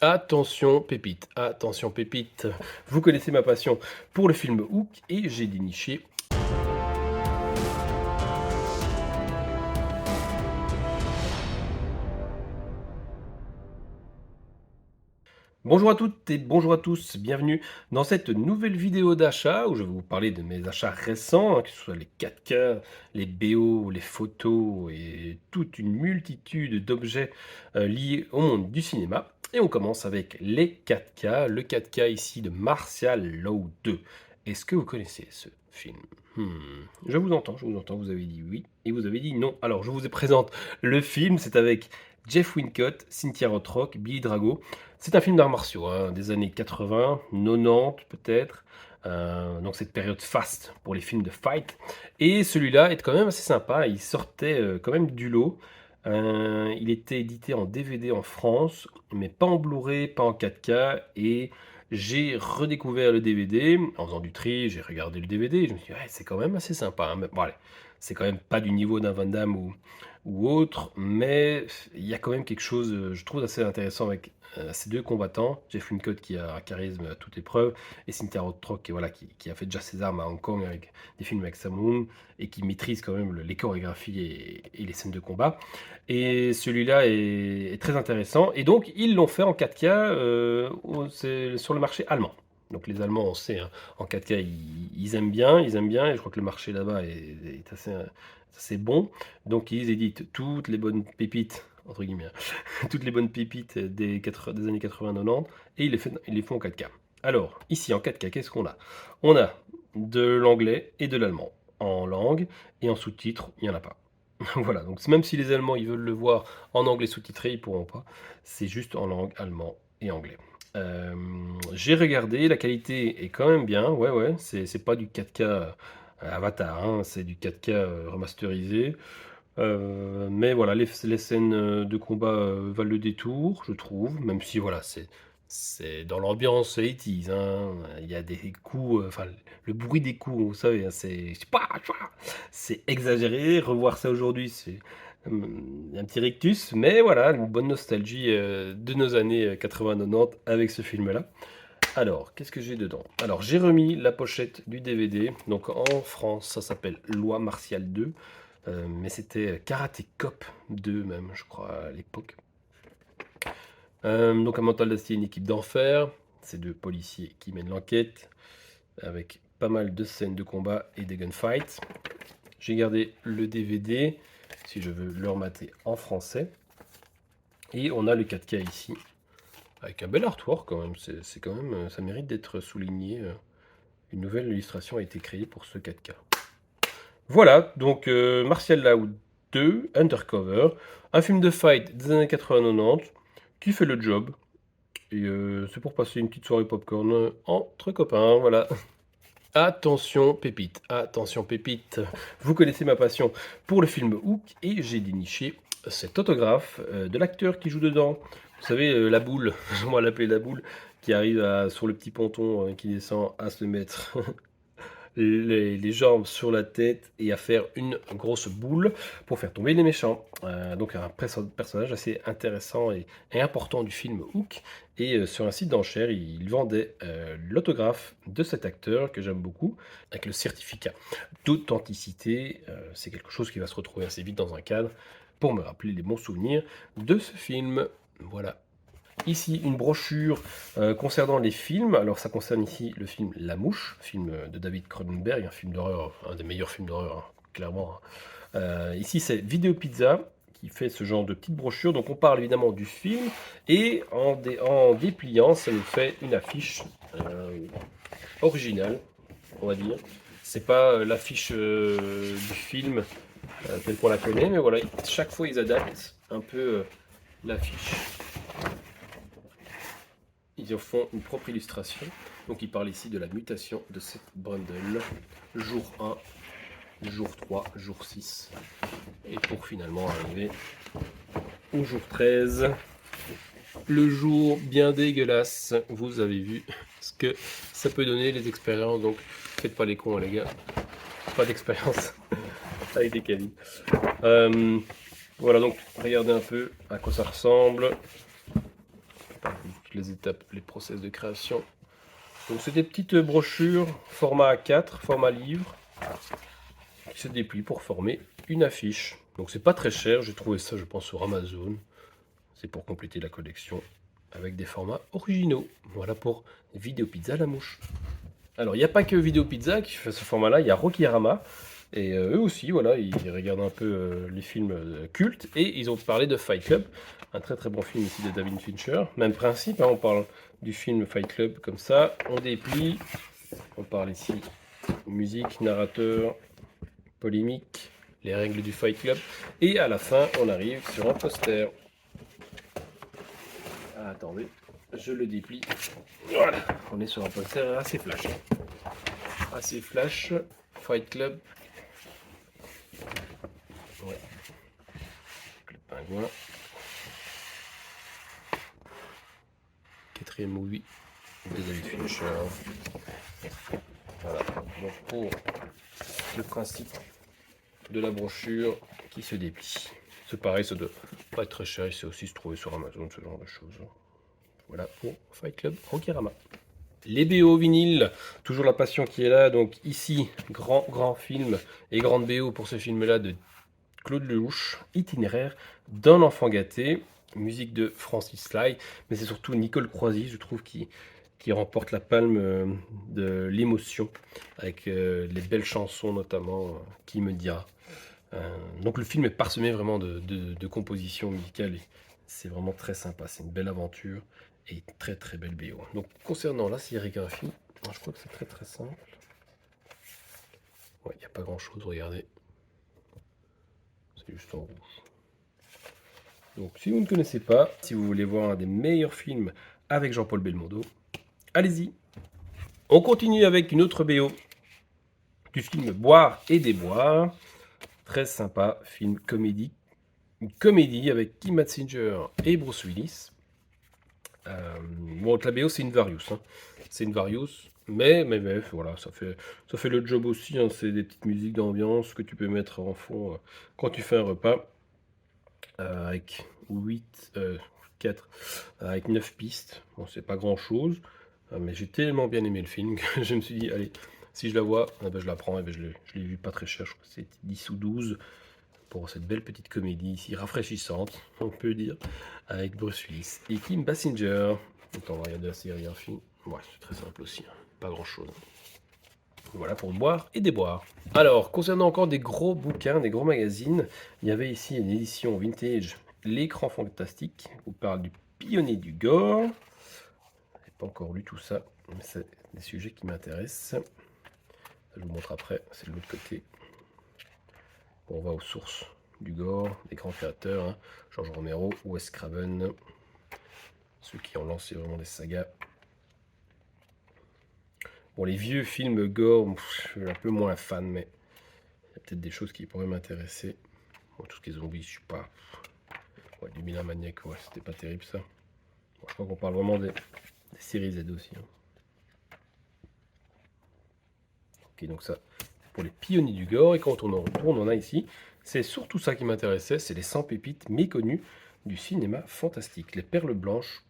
Attention pépite, attention pépite. Vous connaissez ma passion pour le film Hook et j'ai déniché. Bonjour à toutes et bonjour à tous, bienvenue dans cette nouvelle vidéo d'achat où je vais vous parler de mes achats récents, que ce soit les 4K, les BO, les photos et toute une multitude d'objets liés au monde du cinéma. Et on commence avec les 4K, le 4K ici de Martial Law 2. Est-ce que vous connaissez ce film? Je vous entends, vous avez dit oui et vous avez dit non. Alors je vous présente le film, c'est avec Jeff Wincott, Cynthia Rothrock, Billy Drago. C'est un film d'arts martiaux, hein, des années 80, 90 peut-être. Donc cette période faste pour les films de fight. Et celui-là est quand même assez sympa. Il sortait quand même du lot. Il était édité en DVD en France, mais pas en Blu-ray, pas en 4K. Et j'ai redécouvert le DVD en faisant du tri. J'ai regardé le DVD. Et je me suis dit, ouais, c'est quand même assez sympa, hein. Mais bon, allez, c'est quand même pas du niveau d'un Van Damme ou autre, mais il y a quand même quelque chose, je trouve, assez intéressant avec ces deux combattants. Jeff Wincott qui a un charisme à toute épreuve, et Cynthia Rothrock qui a fait déjà ses armes à Hong Kong avec des films avec Sammo Hung, et qui maîtrise quand même les chorégraphies et les scènes de combat. Et celui-là est très intéressant, et donc ils l'ont fait en 4K c'est sur le marché allemand. Donc les Allemands, on sait, hein, en 4K, ils aiment bien, et je crois que le marché là-bas est assez bon. Donc ils éditent toutes les bonnes pépites, entre guillemets, hein, toutes les bonnes pépites des années 80-90, et ils les font en 4K. Alors, ici en 4K, qu'est-ce qu'on a? On a de l'anglais et de l'allemand. En langue et en sous-titres, il n'y en a pas. Voilà, donc même si les Allemands ils veulent le voir en anglais sous-titré, ils pourront pas. C'est juste en langue allemand et anglais. J'ai regardé, la qualité est quand même bien. Ouais, ouais, c'est pas du 4K Avatar, hein, c'est du 4K remasterisé. Mais voilà, les scènes de combat valent le détour, je trouve, même si voilà, c'est dans l'ambiance 80s, hein. Il y a des coups, enfin, le bruit des coups, vous savez, hein, c'est exagéré. Revoir ça aujourd'hui, c'est un petit rictus, mais voilà, une bonne nostalgie de nos années 80-90 avec ce film-là. Alors, qu'est-ce que j'ai dedans? Alors, j'ai remis la pochette du DVD. Donc, en France, ça s'appelle Loi martiale 2. Mais c'était Karate Cop 2 même, je crois, à l'époque. Donc, un mental d'acier, une équipe d'enfer. C'est deux policiers qui mènent l'enquête avec pas mal de scènes de combat et des gunfights. J'ai gardé le DVD si je veux le remater en français. Et on a le 4K ici, avec un bel artwork quand même. C'est quand même, ça mérite d'être souligné. Une nouvelle illustration a été créée pour ce 4K. Voilà, donc Martial Law 2, Undercover, un film de fight des années 80-90 qui fait le job. Et c'est pour passer une petite soirée popcorn entre copains, voilà. Attention pépite, attention pépite. Vous connaissez ma passion pour le film Hook et j'ai déniché cet autographe de l'acteur qui joue dedans. Vous savez, la boule, on va l'appeler la boule, qui arrive sur le petit ponton qui descend à se mettre les jambes sur la tête et à faire une grosse boule pour faire tomber les méchants. Donc un personnage assez intéressant et important du film Hook. Et sur un site d'enchères, il vendait l'autographe de cet acteur que j'aime beaucoup, avec le certificat d'authenticité. C'est quelque chose qui va se retrouver assez vite dans un cadre pour me rappeler les bons souvenirs de ce film. Voilà. Ici, une brochure concernant les films. Alors, ça concerne ici le film La Mouche, film de David Cronenberg, un film d'horreur, un des meilleurs films d'horreur, hein, clairement, hein. Ici, c'est Vidéo Pizza qui fait ce genre de petite brochure. Donc, on parle évidemment du film et en dépliant, ça nous fait une affiche originale, on va dire. C'est pas l'affiche du film telle qu'on la connaît, mais voilà, chaque fois ils adaptent un peu l'affiche. Ils en font une propre illustration. Donc il parle ici de la mutation de cette bundle. Jour 1, jour 3, jour 6. Et pour finalement arriver au jour 13. Le jour bien dégueulasse. Vous avez vu ce que ça peut donner les expériences. Donc faites pas les cons les gars. Pas d'expérience avec des cabines. Voilà, donc regardez un peu à quoi ça ressemble. toutes les étapes, les process de création. Donc c'est des petites brochures, format A4, format livre, qui se déplient pour former une affiche. Donc c'est pas très cher, j'ai trouvé ça je pense sur Amazon. C'est pour compléter la collection avec des formats originaux. Voilà pour Vidéo Pizza la mouche. Alors il n'y a pas que Vidéo Pizza qui fait ce format-là, il y a Rokirama. Et eux aussi, voilà, ils regardent un peu les films cultes. Et ils ont parlé de Fight Club, un très très bon film ici de David Fincher. Même principe, hein, on parle du film Fight Club comme ça, on déplie. On parle ici musique, narrateur, polémique, les règles du Fight Club. Et à la fin, on arrive sur un poster. Ah, attendez, je le déplie. Voilà, on est sur un poster assez flash. Assez flash, Fight Club. Ouais. Le pingouin. Quatrième movie de David Fincher. Voilà, donc pour le principe de la brochure qui se déplie. C'est pareil, ça doit pas être très cher, il sait aussi se trouver sur Amazon, ce genre de choses. Voilà pour Fight Club Rokirama. Les BO vinyle, toujours la passion qui est là. Donc ici, grand film et grande BO pour ce film-là de Claude Lelouch, Itinéraire d'un enfant gâté, musique de Francis Lai, mais c'est surtout Nicole Croisy, je trouve, qui remporte la palme de l'émotion, avec les belles chansons notamment, Qui me dira. Donc le film est parsemé vraiment de compositions musicales, et c'est vraiment très sympa, c'est une belle aventure, et très très belle BO. Donc concernant la sérigraphie, je crois que c'est très très simple. Ouais, il n'y a pas grand chose, regardez. C'est juste en rouge. Donc si vous ne connaissez pas, si vous voulez voir un des meilleurs films avec Jean-Paul Belmondo, allez-y. On continue avec une autre BO du film Boire et déboire. Très sympa, film comédie. Une comédie avec Kim Basinger et Bruce Willis. Bon, la BO c'est une Various. Hein. C'est une Various, mais voilà, ça fait le job aussi. Hein. C'est des petites musiques d'ambiance que tu peux mettre en fond quand tu fais un repas. Avec 4, avec 9 pistes. Bon, c'est pas grand chose, mais j'ai tellement bien aimé le film que je me suis dit, allez, si je la vois, je la prends. Et je l'ai vu pas très cher, je crois que c'est 10 ou 12 pour cette belle petite comédie ici, rafraîchissante, on peut dire, avec Bruce Willis et Kim Basinger. Donc on va regarder la sérigraphie. Ouais, c'est très simple aussi, hein. Pas grand chose. Voilà pour boire et déboire. Alors, concernant encore des gros bouquins, des gros magazines, il y avait ici une édition vintage, L'écran fantastique, où parle du pionnier du gore. Je n'ai pas encore lu tout ça, mais c'est des sujets qui m'intéressent. Je vous montre après, c'est de l'autre côté. Bon, on va aux sources du gore, des grands créateurs, hein, George Romero, Wes Craven, ceux qui ont lancé vraiment des sagas. Bon, les vieux films gore, je suis un peu moins fan, mais il y a peut-être des choses qui pourraient m'intéresser. Bon, tout ce qui est zombies, je suis pas... Ouais, du Milan Maniac, ouais, c'était pas terrible ça. Bon, je crois qu'on parle vraiment des séries Z aussi. Hein. Ok, donc ça, pour les pionniers du gore. Et quand on en retourne, on a ici, c'est surtout ça qui m'intéressait, c'est les 100 pépites méconnues du cinéma fantastique. Les perles blanches,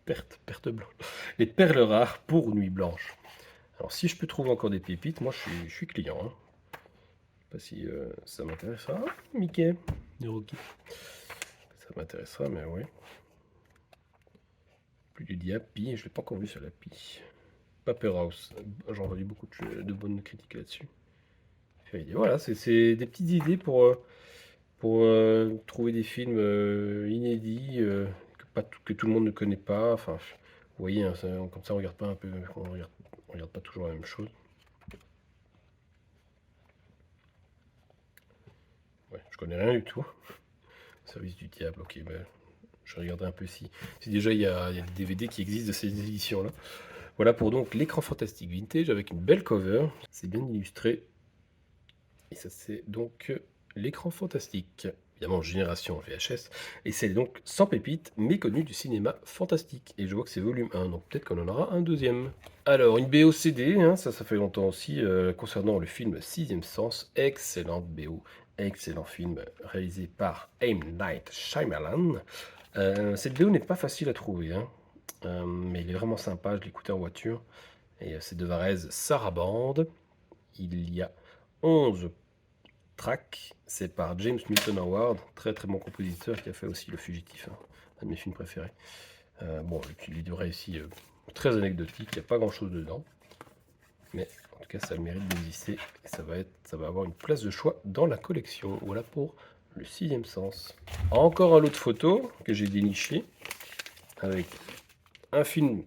perte blanche, les perles rares pour Nuit Blanche. Alors si je peux trouver encore des pépites, moi je suis client. Hein. Je sais pas si ça m'intéressera. Ah, Mickey, de Rocky. Ça m'intéressera, mais oui. Plus du Diapi, je l'ai pas encore vu sur la Pi. Paper House, j'ai entendu beaucoup de bonnes critiques là-dessus. Voilà, c'est des petites idées pour trouver des films inédits que tout le monde ne connaît pas. Enfin, vous voyez, hein, comme ça on regarde pas un peu, on regarde pas toujours la même chose. Ouais, je connais rien du tout. Service du diable, ok, ben, je regarderai un peu si déjà il y a des DVD qui existent de ces éditions-là. Voilà pour donc l'écran fantastique vintage avec une belle cover. C'est bien illustré. Et ça c'est donc l'écran fantastique. Évidemment génération VHS. Et c'est donc 100 pépites méconnues du cinéma fantastique. Et je vois que c'est volume 1, donc peut-être qu'on en aura un deuxième. Alors une BO CD, hein, ça fait longtemps aussi, concernant le film Sixième Sens. Excellente BO. Excellent film réalisé par M. Night Shyamalan. Cette BO n'est pas facile à trouver, hein, mais il est vraiment sympa. Je l'ai écouté en voiture et c'est de Varèse Sarabande. Il y a 11 tracks. C'est par James Newton Howard, très très bon compositeur qui a fait aussi Le Fugitif, hein, un de mes films préférés. Bon, il est réussi, très anecdotique, il n'y a pas grand chose dedans. Mais en tout cas, ça a le mérite d'exister et ça va avoir une place de choix dans la collection. Voilà pour le sixième sens. Encore un lot de photos que j'ai déniché avec un film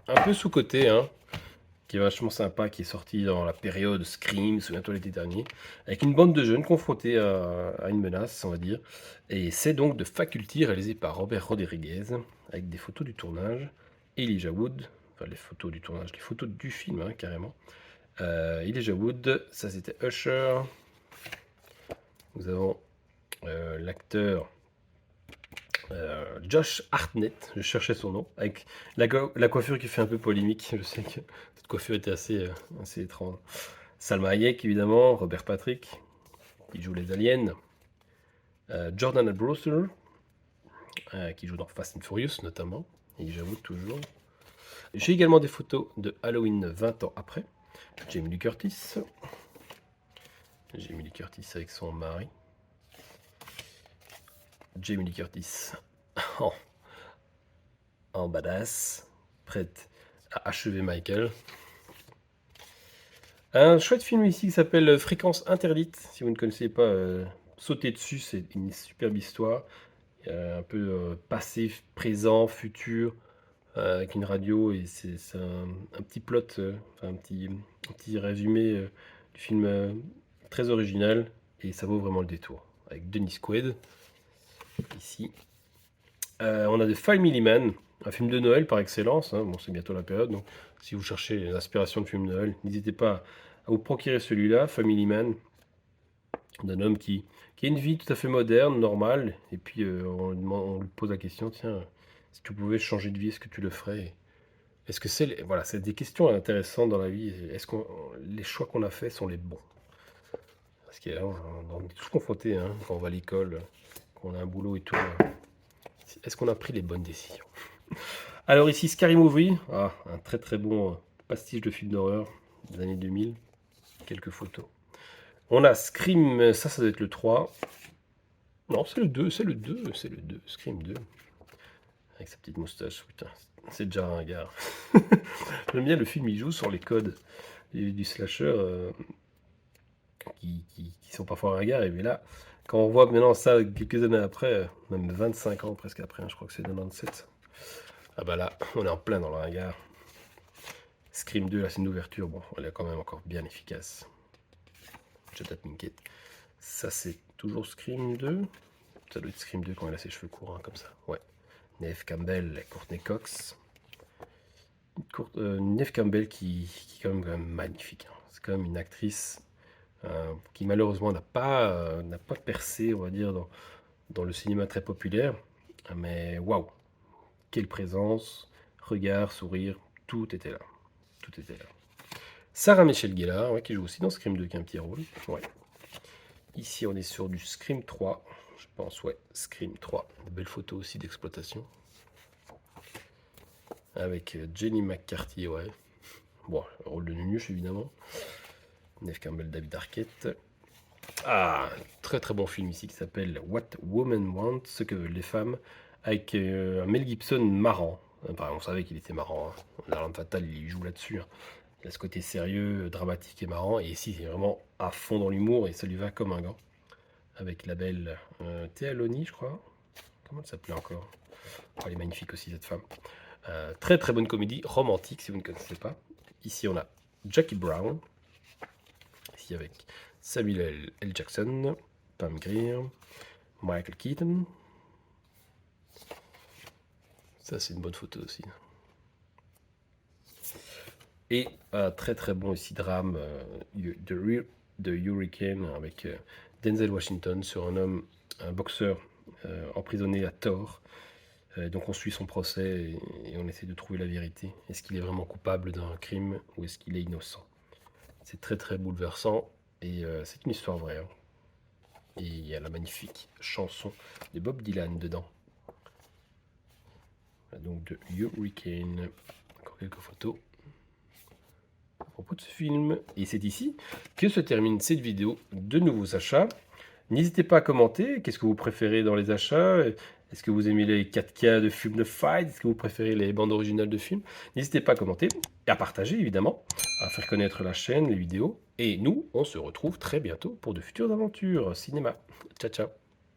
un peu sous-coté, hein, qui est vachement sympa, qui est sorti dans la période Scream, souviens-toi l'été dernier, avec une bande de jeunes confrontés à une menace, on va dire. Et c'est donc de Faculty, réalisé par Robert Rodriguez, avec des photos du tournage, Elijah Wood, enfin les photos du tournage, les photos du film, hein, carrément. Elijah Wood, ça c'était Usher. Nous avons l'acteur Josh Hartnett, je cherchais son nom, avec la coiffure qui fait un peu polémique. Je sais que cette coiffure était assez étrange. Salma Hayek, évidemment, Robert Patrick, qui joue les aliens. Jordan Brewster, qui joue dans Fast and Furious notamment, et j'avoue toujours. J'ai également des photos de Halloween 20 ans après. Jamie Lee Curtis. Jamie Lee Curtis avec son mari. Jamie Lee Curtis en badass, prête à achever Michael. Un chouette film ici qui s'appelle Fréquence interdite. Si vous ne connaissez pas, sautez dessus, c'est une superbe histoire. Un peu passé, présent, futur, avec une radio, et c'est un petit plot, enfin, un petit résumé du film très original, et ça vaut vraiment le détour. Avec Dennis Quaid, ici. On a The Family Man, un film de Noël par excellence, hein. Bon, c'est bientôt la période, donc si vous cherchez l'inspiration de film de Noël, n'hésitez pas à vous procurer celui-là, Family Man, d'un homme qui a une vie tout à fait moderne, normale, et puis on lui pose la question, tiens, si tu pouvais changer de vie, est-ce que tu le ferais? Est-ce que voilà, c'est des questions intéressantes dans la vie. Est-ce que les choix qu'on a faits sont les bons? Parce qu'on est tous confrontés, hein, quand on va à l'école, quand on a un boulot et tout. Est-ce qu'on a pris les bonnes décisions? Alors ici, Scary Movie, un très très bon pastiche de film d'horreur des années 2000. Quelques photos. On a Scream, ça doit être le 3. Non, c'est le 2, Scream 2. Avec sa petite moustache, putain, c'est déjà un gars. J'aime bien le film, il joue sur les codes du slasher qui sont parfois ringards. Et mais là, quand on voit maintenant ça quelques années après, même 25 ans presque après, hein, je crois que c'est 97. Ah bah là, on est en plein dans le ringard. Scream 2, là c'est une ouverture, bon, elle est quand même encore bien efficace. Jada Pinkett. Ça c'est toujours Scream 2. Ça doit être Scream 2 quand elle a ses cheveux courts, hein, comme ça. Ouais. Neve Campbell et Courtney Cox. Neve Campbell qui est quand même magnifique, hein. C'est quand même une actrice qui malheureusement n'a pas percé, on va dire, dans le cinéma très populaire. Mais waouh, quelle présence, regard, sourire, tout était là. Tout était là. Sarah Michelle Gellar, ouais, qui joue aussi dans Scream 2, qui a un petit rôle. Ouais. Ici, on est sur du Scream 3, je pense, ouais, Scream 3. De belles photos aussi d'exploitation. Avec Jenny McCarthy, ouais. Bon, rôle de Nunuche, évidemment. Neve Campbell, David Arquette. Ah, très très bon film ici qui s'appelle What Women Want, ce que veulent les femmes, avec un Mel Gibson marrant. Enfin, on savait qu'il était marrant, hein. L'Arme Fatale, il joue là-dessus, hein. Il a ce côté sérieux, dramatique et marrant. Et ici, c'est vraiment à fond dans l'humour et ça lui va comme un gant. Avec la belle Théa Loni, je crois. Comment elle s'appelait encore? Oh, elle est magnifique aussi, cette femme. Très très bonne comédie romantique, si vous ne connaissez pas. Ici, on a Jackie Brown. Ici, avec Samuel L. Jackson, Pam Grier, Michael Keaton. Ça, c'est une bonne photo aussi. Et très très bon ici drame de Hurricane avec Denzel Washington sur un boxeur emprisonné à tort. Donc on suit son procès et on essaie de trouver la vérité. Est-ce qu'il est vraiment coupable d'un crime ou est-ce qu'il est innocent? C'est très très bouleversant et c'est une histoire vraie, hein. Et il y a la magnifique chanson de Bob Dylan dedans. donc de Hurricane. Encore quelques photos à propos de ce film. Et c'est ici que se termine cette vidéo de nouveaux achats. N'hésitez pas à commenter, qu'est-ce que vous préférez dans les achats? Est-ce que vous aimez les 4K de films de fight? Est-ce que vous préférez les bandes originales de films? N'hésitez pas à commenter et à partager évidemment, à faire connaître la chaîne, les vidéos. Et nous, on se retrouve très bientôt pour de futures aventures cinéma. Ciao ciao!